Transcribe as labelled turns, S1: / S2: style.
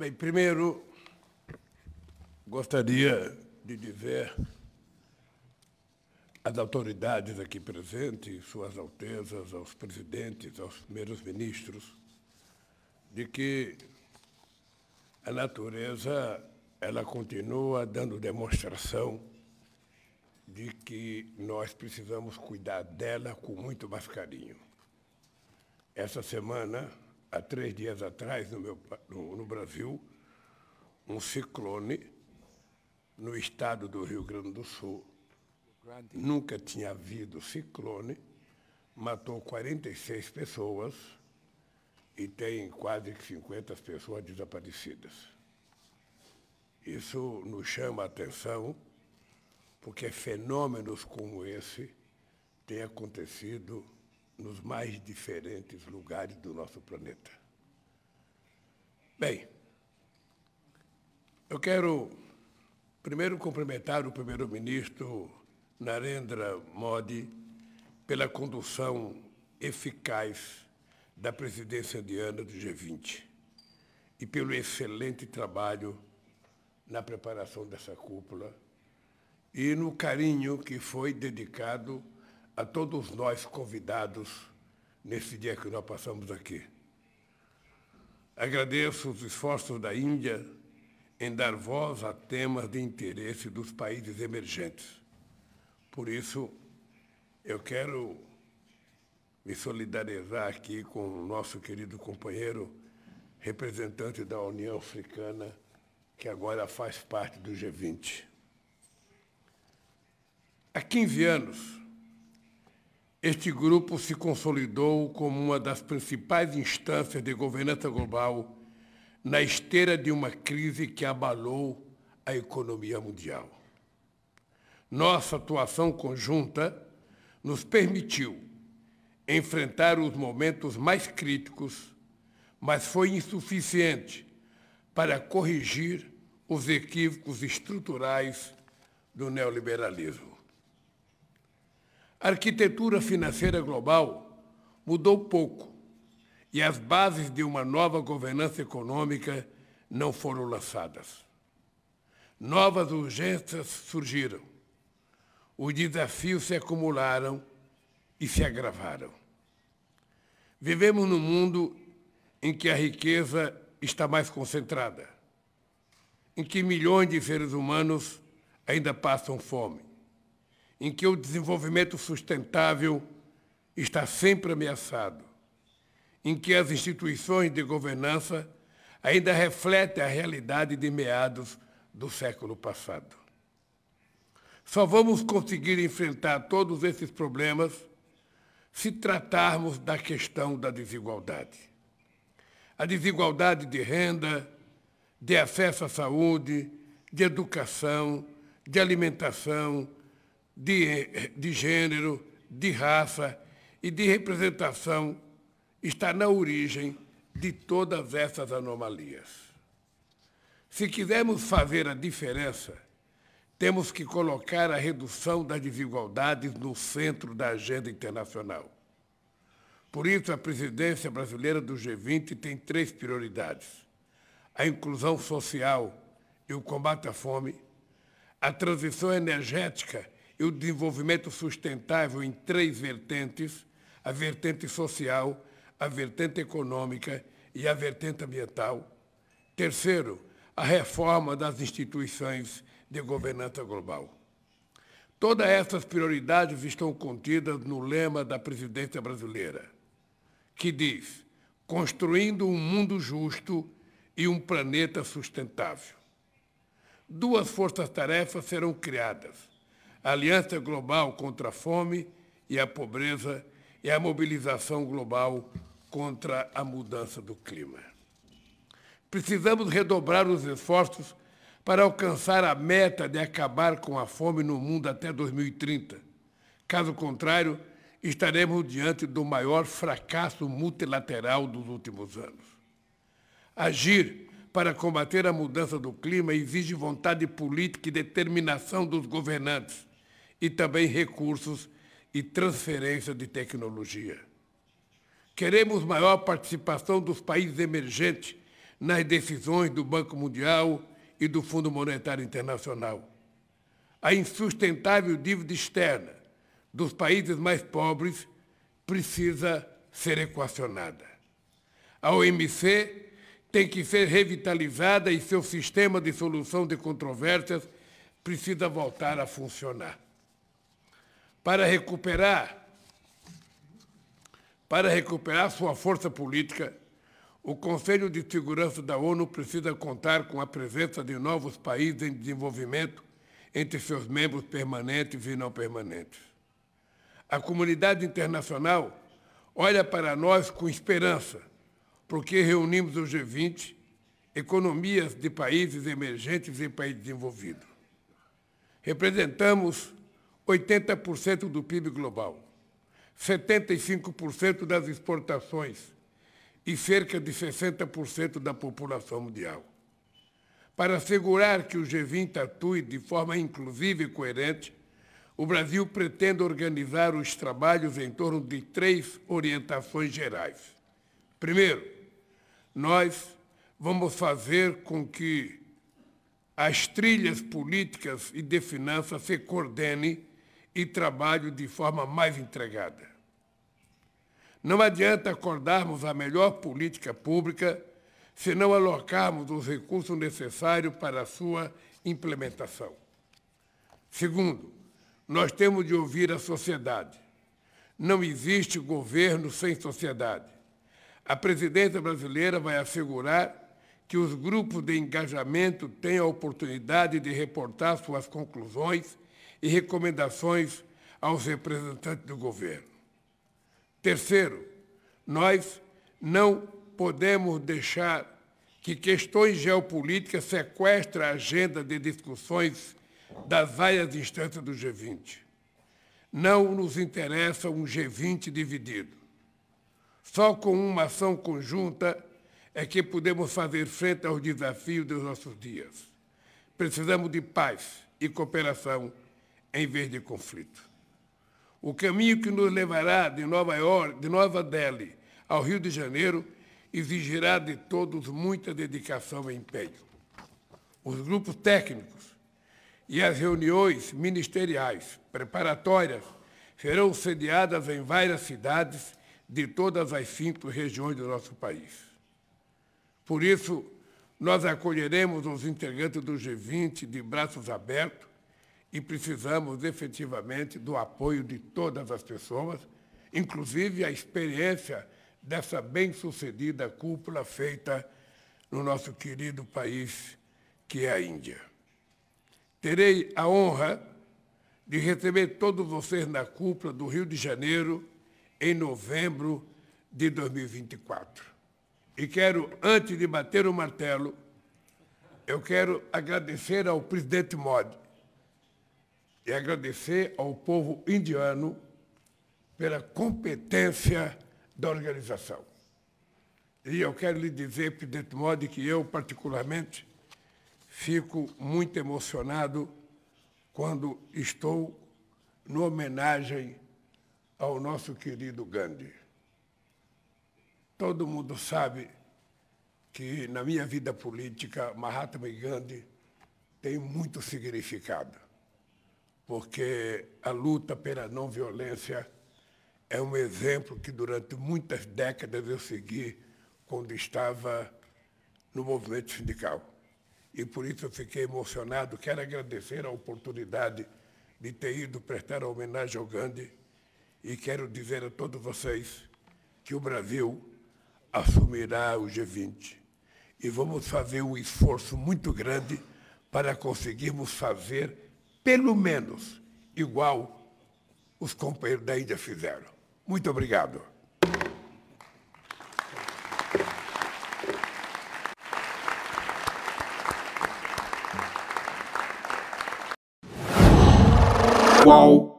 S1: Bem, primeiro, gostaria de dizer às autoridades aqui presentes, Suas Altezas, aos presidentes, aos primeiros ministros, de que a natureza ela continua dando demonstração de que nós precisamos cuidar dela com muito mais carinho. Essa semana, há 3 dias atrás, no Brasil, um ciclone no estado do Rio Grande do Sul. Nunca tinha havido ciclone, matou 46 pessoas e tem quase 50 pessoas desaparecidas. Isso nos chama a atenção, porque fenômenos como esse têm acontecido nos mais diferentes lugares do nosso planeta. Bem, eu quero primeiro cumprimentar o primeiro-ministro Narendra Modi pela condução eficaz da presidência indiana do G20 e pelo excelente trabalho na preparação dessa cúpula e no carinho que foi dedicado a todos nós convidados nesse dia que nós passamos aqui. Agradeço os esforços da Índia em dar voz a temas de interesse dos países emergentes. Por isso, eu quero me solidarizar aqui com o nosso querido companheiro, representante da União Africana, que agora faz parte do G20. Há 15 anos, este grupo se consolidou como uma das principais instâncias de governança global na esteira de uma crise que abalou a economia mundial. Nossa atuação conjunta nos permitiu enfrentar os momentos mais críticos, mas foi insuficiente para corrigir os equívocos estruturais do neoliberalismo. A arquitetura financeira global mudou pouco e as bases de uma nova governança econômica não foram lançadas. Novas urgências surgiram. Os desafios se acumularam e se agravaram. Vivemos num mundo em que a riqueza está mais concentrada, em que milhões de seres humanos ainda passam fome, em que o desenvolvimento sustentável está sempre ameaçado, em que as instituições de governança ainda refletem a realidade de meados do século passado. Só vamos conseguir enfrentar todos esses problemas se tratarmos da questão da desigualdade. A desigualdade de renda, de acesso à saúde, de educação, de alimentação, de gênero, de raça e de representação está na origem de todas essas anomalias. Se quisermos fazer a diferença, temos que colocar a redução das desigualdades no centro da agenda internacional. Por isso, a presidência brasileira do G20 tem 3 prioridades: a inclusão social e o combate à fome, a transição energética e o desenvolvimento sustentável em 3 vertentes: a vertente social, a vertente econômica e a vertente ambiental. Terceiro, a reforma das instituições de governança global. Todas essas prioridades estão contidas no lema da presidência brasileira, que diz: construindo um mundo justo e um planeta sustentável. 2 forças-tarefas serão criadas: a Aliança Global contra a Fome e a Pobreza e a Mobilização Global contra a Mudança do Clima. Precisamos redobrar os esforços para alcançar a meta de acabar com a fome no mundo até 2030. Caso contrário, estaremos diante do maior fracasso multilateral dos últimos anos. Agir para combater a mudança do clima exige vontade política e determinação dos governantes e também recursos e transferência de tecnologia. Queremos maior participação dos países emergentes nas decisões do Banco Mundial e do Fundo Monetário Internacional. A insustentável dívida externa dos países mais pobres precisa ser equacionada. A OMC tem que ser revitalizada e seu sistema de solução de controvérsias precisa voltar a funcionar. Para recuperar sua força política, o Conselho de Segurança da ONU precisa contar com a presença de novos países em desenvolvimento entre seus membros permanentes e não permanentes. A comunidade internacional olha para nós com esperança, porque reunimos o G20, economias de países emergentes e países desenvolvidos. Representamos 80% do PIB global, 75% das exportações e cerca de 60% da população mundial. Para assegurar que o G20 atue de forma inclusiva e coerente, o Brasil pretende organizar os trabalhos em torno de 3 orientações gerais. Primeiro, nós vamos fazer com que as trilhas políticas e de finanças se coordenem e trabalhem de forma mais entregada. Não adianta acordarmos a melhor política pública se não alocarmos os recursos necessários para a sua implementação. Segundo, nós temos de ouvir a sociedade. Não existe governo sem sociedade. A presidência brasileira vai assegurar que os grupos de engajamento tenham a oportunidade de reportar suas conclusões e recomendações aos representantes do governo. Terceiro, nós não podemos deixar que questões geopolíticas sequestrem a agenda de discussões das várias instâncias do G20. Não nos interessa um G20 dividido. Só com uma ação conjunta é que podemos fazer frente aos desafios dos nossos dias. Precisamos de paz e cooperação em vez de conflito. O caminho que nos levará de Nova Delhi ao Rio de Janeiro exigirá de todos muita dedicação e empenho. Os grupos técnicos e as reuniões ministeriais preparatórias serão sediadas em várias cidades de todas as 5 regiões do nosso país. Por isso, nós acolheremos os integrantes do G20 de braços abertos e precisamos efetivamente do apoio de todas as pessoas, inclusive a experiência dessa bem-sucedida cúpula feita no nosso querido país, que é a Índia. Terei a honra de receber todos vocês na cúpula do Rio de Janeiro em novembro de 2024. E quero, antes de bater o martelo, eu quero agradecer ao presidente Modi e agradecer ao povo indiano pela competência da organização. E eu quero lhe dizer, presidente Modi, que eu, particularmente, fico muito emocionado quando estou numa homenagem ao nosso querido Gandhi. Todo mundo sabe que, na minha vida política, Mahatma Gandhi tem muito significado, porque a luta pela não violência é um exemplo que, durante muitas décadas, eu segui quando estava no movimento sindical. E, por isso, eu fiquei emocionado. Quero agradecer a oportunidade de ter ido prestar homenagem ao Gandhi e quero dizer a todos vocês que o Brasil assumirá o G20 e vamos fazer um esforço muito grande para conseguirmos fazer, pelo menos, igual os companheiros da Índia fizeram. Muito obrigado.
S2: Qual?